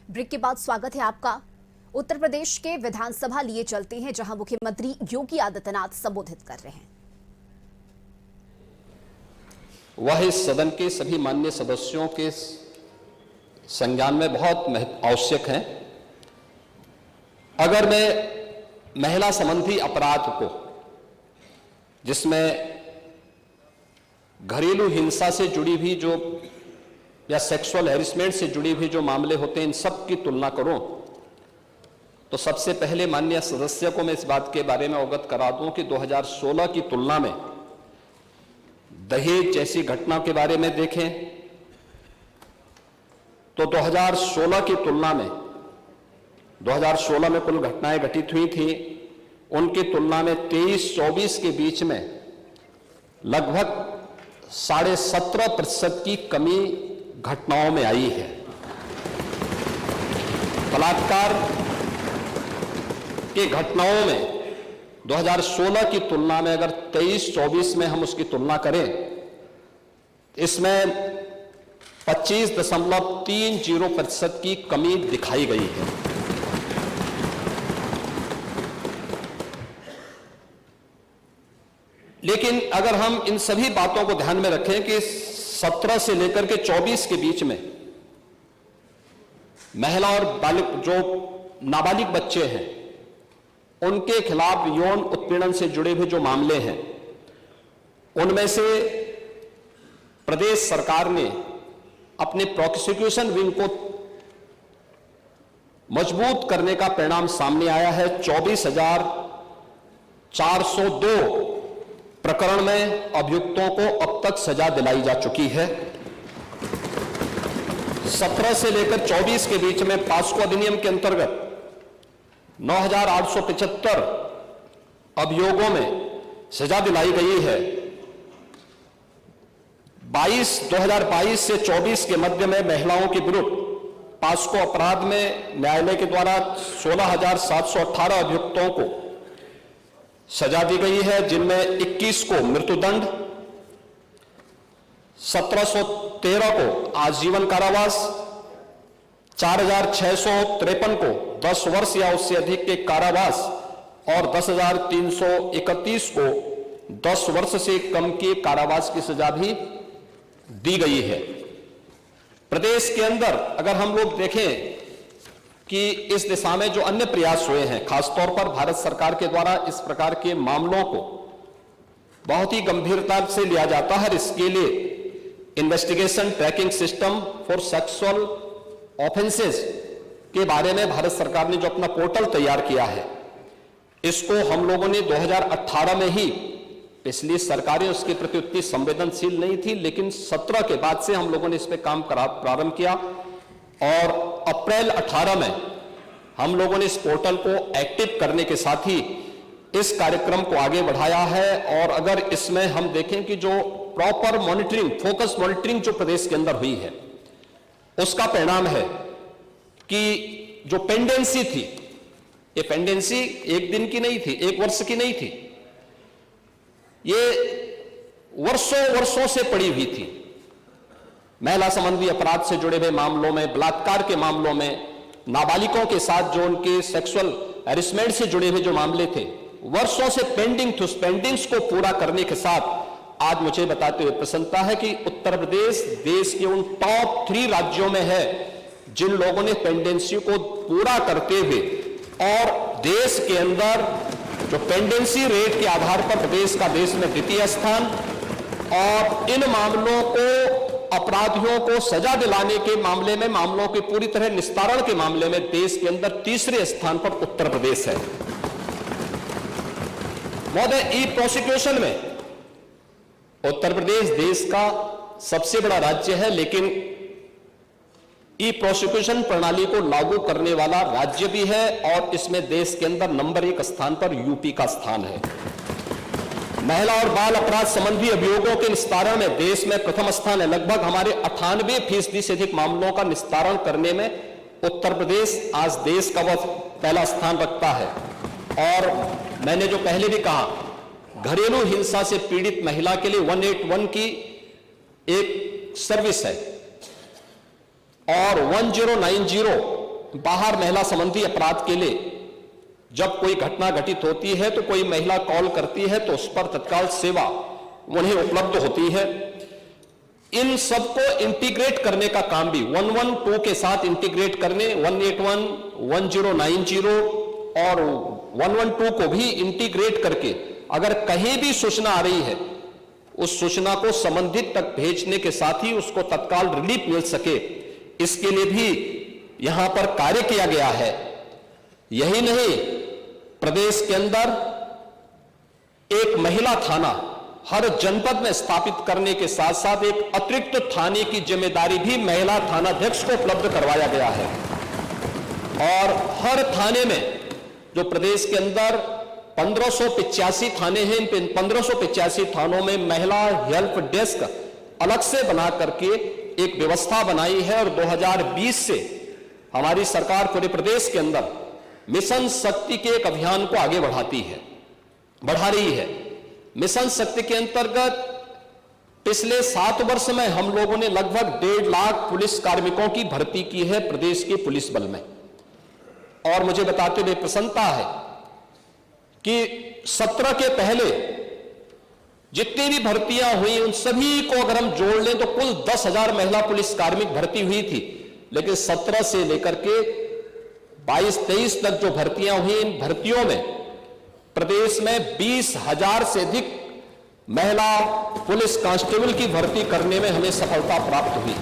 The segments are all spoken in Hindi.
ब्रेक के बाद स्वागत है आपका। उत्तर प्रदेश के विधानसभा लिए चलते हैं, जहां मुख्यमंत्री योगी आदित्यनाथ संबोधित कर रहे हैं। वह इस सदन के सभी माननीय सदस्यों के संज्ञान में बहुत आवश्यक हैं। अगर मैं महिला संबंधी अपराध को, जिसमें घरेलू हिंसा से जुड़ी हुई जो या सेक्सुअल हैरेसमेंट से जुड़ी हुई जो मामले होते हैं, इन सब की तुलना करूं तो सबसे पहले माननीय सदस्य को मैं इस बात के बारे में अवगत करा दूं कि 2016 की तुलना में दहेज जैसी घटना के बारे में देखें तो 2016 की तुलना में 2016 में कुल घटनाएं घटित हुई थी, उनकी तुलना में 23-24 के बीच में लगभग 17.5% की कमी घटनाओं में आई है। बलात्कार की घटनाओं में 2016 की तुलना में अगर 23-24 में हम उसकी तुलना करें, इसमें 25.30% की कमी दिखाई गई है। लेकिन अगर हम इन सभी बातों को ध्यान में रखें कि 17 से लेकर के 24 के बीच में महिला और बालिग जो नाबालिग बच्चे हैं, उनके खिलाफ यौन उत्पीड़न से जुड़े हुए जो मामले हैं, उनमें से प्रदेश सरकार ने अपने प्रोसिक्यूशन विंग को मजबूत करने का परिणाम सामने आया है। 24,402 प्रकरण में अभियुक्तों को अब तक सजा दिलाई जा चुकी है। 17 से लेकर 24 के बीच में पास्को अधिनियम के अंतर्गत 9,875 अभियोगों में सजा दिलाई गई है। 2022 से 24 के मध्य में महिलाओं के विरुद्ध पास्को अपराध में न्यायालय के द्वारा 16,718 अभियुक्तों को सजा दी गई है, जिनमें 21 को मृत्युदंड, 1713 को आजीवन कारावास, 4,653 को 10 वर्ष या उससे अधिक के कारावास और 10,331 को 10 वर्ष से कम के कारावास की सजा भी दी गई है। प्रदेश के अंदर अगर हम लोग देखें कि इस दिशा में जो अन्य प्रयास हुए हैं, खासतौर पर भारत सरकार के द्वारा इस प्रकार के मामलों को बहुत ही गंभीरता से लिया जाता है। इसके लिए investigation tracking system for sexual offences के बारे में भारत सरकार ने जो अपना पोर्टल तैयार किया है, इसको हम लोगों ने 2018 में ही, पिछली सरकारें उसके प्रति उतनी संवेदनशील नहीं थी, लेकिन 17 के बाद से हम लोगों ने इस पर काम प्रारंभ किया और अप्रैल 18 में हम लोगों ने इस पोर्टल को एक्टिव करने के साथ ही इस कार्यक्रम को आगे बढ़ाया है। और अगर इसमें हम देखें कि जो प्रॉपर मॉनिटरिंग, फोकस मॉनिटरिंग जो प्रदेश के अंदर हुई है, उसका परिणाम है कि जो पेंडेंसी थी, ये पेंडेंसी एक दिन की नहीं थी, एक वर्ष की नहीं थी, ये वर्षों से पड़ी हुई थी। महिला संबंधी अपराध से जुड़े हुए मामलों में, बलात्कार के मामलों में, नाबालिगों के साथ जो उनके सेक्सुअल हैरेसमेंट से जुड़े हुए जो मामले थे, वर्षों से पेंडिंग थे। उस पेंडिंग्स को पूरा करने के साथ आज मुझे बताते हुए प्रसन्नता है कि उत्तर प्रदेश देश के उन टॉप 3 राज्यों में है जिन लोगों ने पेंडेंसी को पूरा करते हुए, और देश के अंदर जो पेंडेंसी रेट के आधार पर प्रदेश का देश में द्वितीय स्थान, और इन मामलों को, अपराधियों को सजा दिलाने के मामले में, मामलों के पूरी तरह निस्तारण के मामले में देश के अंदर तीसरे स्थान पर उत्तर प्रदेश है। महोदय, ई प्रोसिक्यूशन में उत्तर प्रदेश देश का सबसे बड़ा राज्य है, लेकिन ई प्रोसिक्यूशन प्रणाली को लागू करने वाला राज्य भी है, और इसमें देश के अंदर नंबर 1 स्थान पर यूपी का स्थान है। महिला और बाल अपराध संबंधी अभियोगों के निस्तारण में देश में प्रथम स्थान है। लगभग हमारे 98% से अधिक मामलों का निस्तारण करने में उत्तर प्रदेश आज देश का वह पहला स्थान रखता है। और मैंने जो पहले भी कहा, घरेलू हिंसा से पीड़ित महिला के लिए 181 की एक सर्विस है, और 1090 बाहर महिला संबंधी अपराध के लिए जब कोई घटना घटित होती है तो कोई महिला कॉल करती है तो उस पर तत्काल सेवा उन्हें उपलब्ध होती है। इन सबको इंटीग्रेट करने का काम भी 112 के साथ इंटीग्रेट करने, 181, 1090 और 112 को भी इंटीग्रेट करके अगर कहीं भी सूचना आ रही है उस सूचना को संबंधित तक भेजने के साथ ही उसको तत्काल रिलीफ मिल सके, इसके लिए भी यहां पर कार्य किया गया है। यही नहीं, प्रदेश के अंदर एक महिला थाना हर जनपद में स्थापित करने के साथ साथ एक अतिरिक्त थाने की जिम्मेदारी भी महिला थानाध्यक्ष को उपलब्ध करवाया गया है। और हर थाने में जो प्रदेश के अंदर 1585 थाने हैं, इन 1585 थानों में महिला हेल्प डेस्क अलग से बना करके एक व्यवस्था बनाई है। और 2020 से हमारी सरकार पूरे प्रदेश के अंदर मिशन शक्ति के एक अभियान को आगे बढ़ा रही है। मिशन शक्ति के अंतर्गत पिछले 7 वर्ष में हम लोगों ने लगभग 1.5 लाख पुलिस कार्मिकों की भर्ती की है प्रदेश के पुलिस बल में। और मुझे बताते हुए प्रसन्नता है कि 17 के पहले जितनी भी भर्तियां हुई उन सभी को अगर हम जोड़ लें तो कुल 10,000 महिला पुलिस कार्मिक भर्ती हुई थी। लेकिन 17 से लेकर के 22-23 तक जो भर्तियां हुई, इन भर्तियों में प्रदेश में 20,000 से अधिक महिला पुलिस कांस्टेबल की भर्ती करने में हमें सफलता प्राप्त हुई।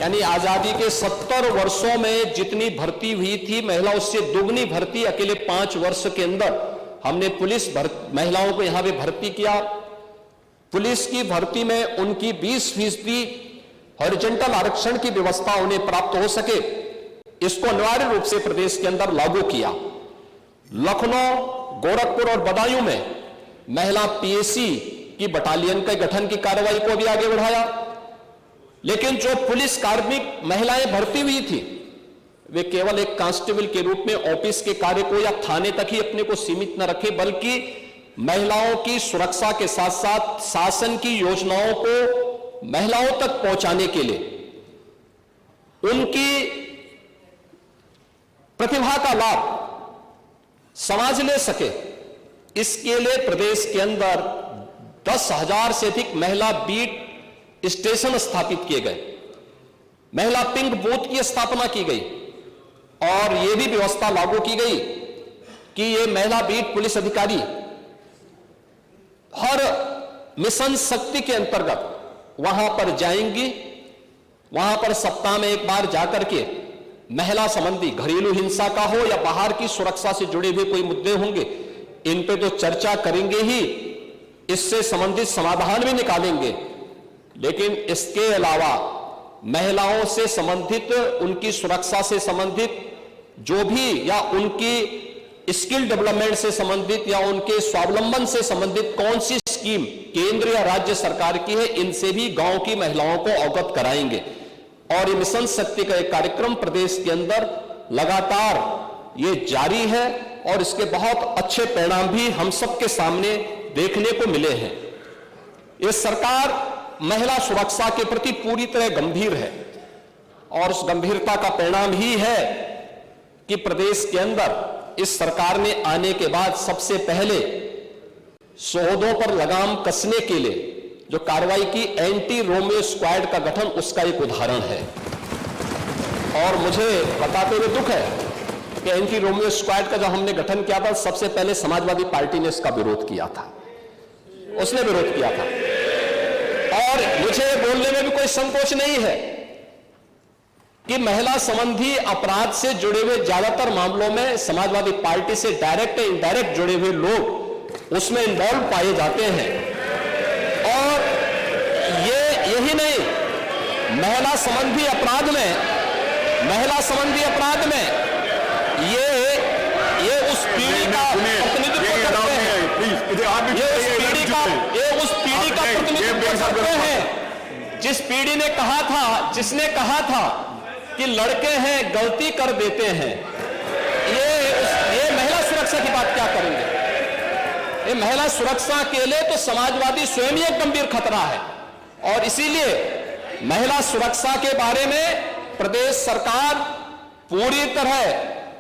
यानी आजादी के 70 वर्षों में जितनी भर्ती हुई थी महिला, उससे दुगनी भर्ती अकेले 5 वर्ष के अंदर हमने पुलिस महिलाओं को यहां पे भर्ती किया। पुलिस की भर्ती में उनकी 20% हॉरिजॉन्टल आरक्षण की व्यवस्था उन्हें प्राप्त हो सके, इसको अनिवार्य रूप से प्रदेश के अंदर लागू किया। लखनऊ, गोरखपुर और बदायूं में महिला पीएसी की बटालियन के गठन की कार्रवाई को भी आगे बढ़ाया। लेकिन जो पुलिस कार्मिक महिलाएं भर्ती हुई थी वे केवल एक कांस्टेबल के रूप में ऑफिस के कार्य को या थाने तक ही अपने को सीमित न रखे, बल्कि महिलाओं की सुरक्षा के साथ साथ शासन की योजनाओं को महिलाओं तक पहुंचाने के लिए उनकी प्रतिभा का लाभ समाज ले सके, इसके लिए प्रदेश के अंदर 10,000 से अधिक महिला बीट स्टेशन स्थापित किए गए, महिला पिंक बूथ की स्थापना की गई और यह भी व्यवस्था लागू की गई कि ये महिला बीट पुलिस अधिकारी हर मिशन शक्ति के अंतर्गत वहां पर जाएंगी। वहां पर सप्ताह में एक बार जाकर के महिला संबंधी घरेलू हिंसा का हो या बाहर की सुरक्षा से जुड़े हुए कोई मुद्दे होंगे, इन पे तो चर्चा करेंगे ही, इससे संबंधित समाधान भी निकालेंगे। लेकिन इसके अलावा महिलाओं से संबंधित, उनकी सुरक्षा से संबंधित जो भी या उनकी स्किल डेवलपमेंट से संबंधित या उनके स्वावलंबन से संबंधित कौन सी स्कीम केंद्र या राज्य सरकार की है, इनसे भी गांव की महिलाओं को अवगत कराएंगे। और ये मिशन शक्ति का एक कार्यक्रम प्रदेश के अंदर लगातार ये जारी है और इसके बहुत अच्छे परिणाम भी हम सबके सामने देखने को मिले हैं। ये सरकार महिला सुरक्षा के प्रति पूरी तरह गंभीर है और उस गंभीरता का परिणाम ही है कि प्रदेश के अंदर इस सरकार ने आने के बाद सबसे पहले शोधों पर लगाम कसने के लिए जो कार्रवाई की एंटी रोमियो स्क्वाड का गठन, उसका एक उदाहरण है। और मुझे बताते हुए दुख है कि एंटी रोमियो स्क्वाड का जब हमने गठन किया था सबसे पहले समाजवादी पार्टी ने इसका विरोध किया था, उसने विरोध किया था। और मुझे बोलने में भी कोई संकोच नहीं है कि महिला संबंधी अपराध से जुड़े हुए ज्यादातर मामलों में समाजवादी पार्टी से डायरेक्ट या इनडायरेक्ट जुड़े हुए लोग उसमें इन्वॉल्व पाए जाते हैं। और यही नहीं, महिला संबंधी अपराध में ये उस पीढ़ी का प्रतिनिधित्व करते हैं, ये उस पीढ़ी का प्रतिनिधित्व करते हैं जिस पीढ़ी ने कहा था, जिसने कहा था कि लड़के हैं गलती कर देते हैं। ये महिला सुरक्षा की बात क्या करेंगे? ये महिला सुरक्षा के लिए तो समाजवादी स्वयं ही एक गंभीर खतरा है। और इसीलिए महिला सुरक्षा के बारे में प्रदेश सरकार पूरी तरह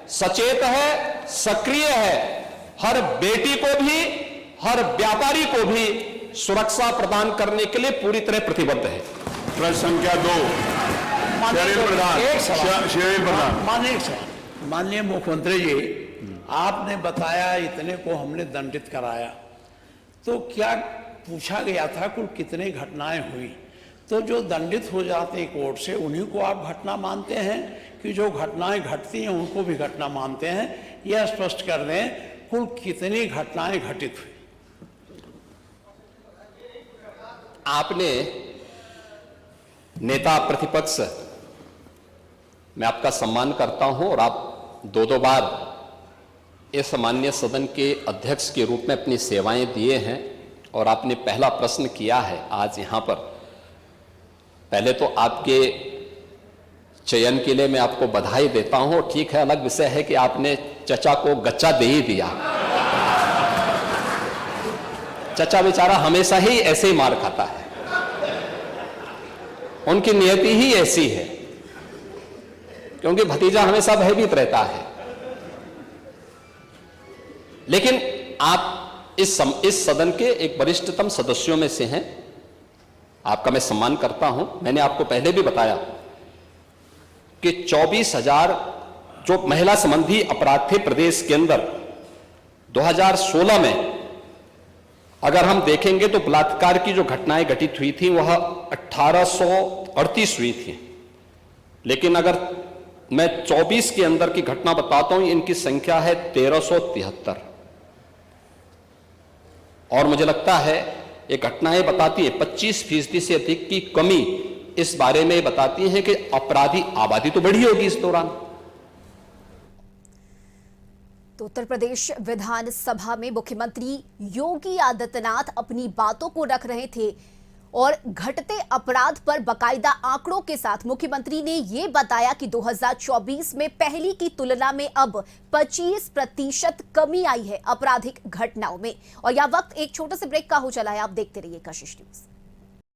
सचेत है, सक्रिय है। हर बेटी को भी, हर व्यापारी को भी सुरक्षा प्रदान करने के लिए पूरी तरह प्रतिबद्ध है। प्रश्न संख्या 2 शरीर प्रधान। माननीय मुख्यमंत्री जी, आपने बताया इतने को हमने दंडित कराया, तो क्या पूछा गया था कुल कितने घटनाएं हुई? तो जो दंडित हो जाते हैं कोर्ट से, उन्हीं को आप घटना मानते हैं कि जो घटनाएं घटती हैं उनको भी घटना मानते हैं? यह स्पष्ट कर दें, कुल कितनी घटनाएं घटित हुई? आपने नेता प्रतिपक्ष, मैं आपका सम्मान करता हूं और आप दो बार इस माननीय सदन के अध्यक्ष के रूप में अपनी सेवाएं दिए हैं और आपने पहला प्रश्न किया है आज यहां पर। पहले तो आपके चयन के लिए मैं आपको बधाई देता हूं। ठीक है, अलग विषय है कि आपने चचा को गच्चा दे ही दिया। चचा बेचारा हमेशा ही ऐसे ही मार खाता है, उनकी नियति ही ऐसी है, क्योंकि भतीजा हमेशा भयभीत रहता है। लेकिन आप इस सदन के एक वरिष्ठतम सदस्यों में से हैं, आपका मैं सम्मान करता हूं। मैंने आपको पहले भी बताया कि 24,000 जो महिला संबंधी अपराध थे प्रदेश के अंदर 2016 में, अगर हम देखेंगे तो बलात्कार की जो घटनाएं घटित हुई थी वह 1838 हुई थी। लेकिन अगर मैं 24 के अंदर की घटना बताता हूं, इनकी संख्या है 1373। और मुझे लगता है ये घटनाएं बताती है 25% से अधिक की कमी इस बारे में बताती है कि अपराधी आबादी तो बढ़ी होगी इस दौरान। तो उत्तर प्रदेश विधानसभा में मुख्यमंत्री योगी आदित्यनाथ अपनी बातों को रख रहे थे और घटते अपराध पर बकायदा आंकड़ों के साथ मुख्यमंत्री ने यह बताया कि 2024 में पहली की तुलना में अब 25% कमी आई है आपराधिक घटनाओं में। और यह वक्त एक छोटे से ब्रेक का हो चला है, आप देखते रहिए कशिश न्यूज।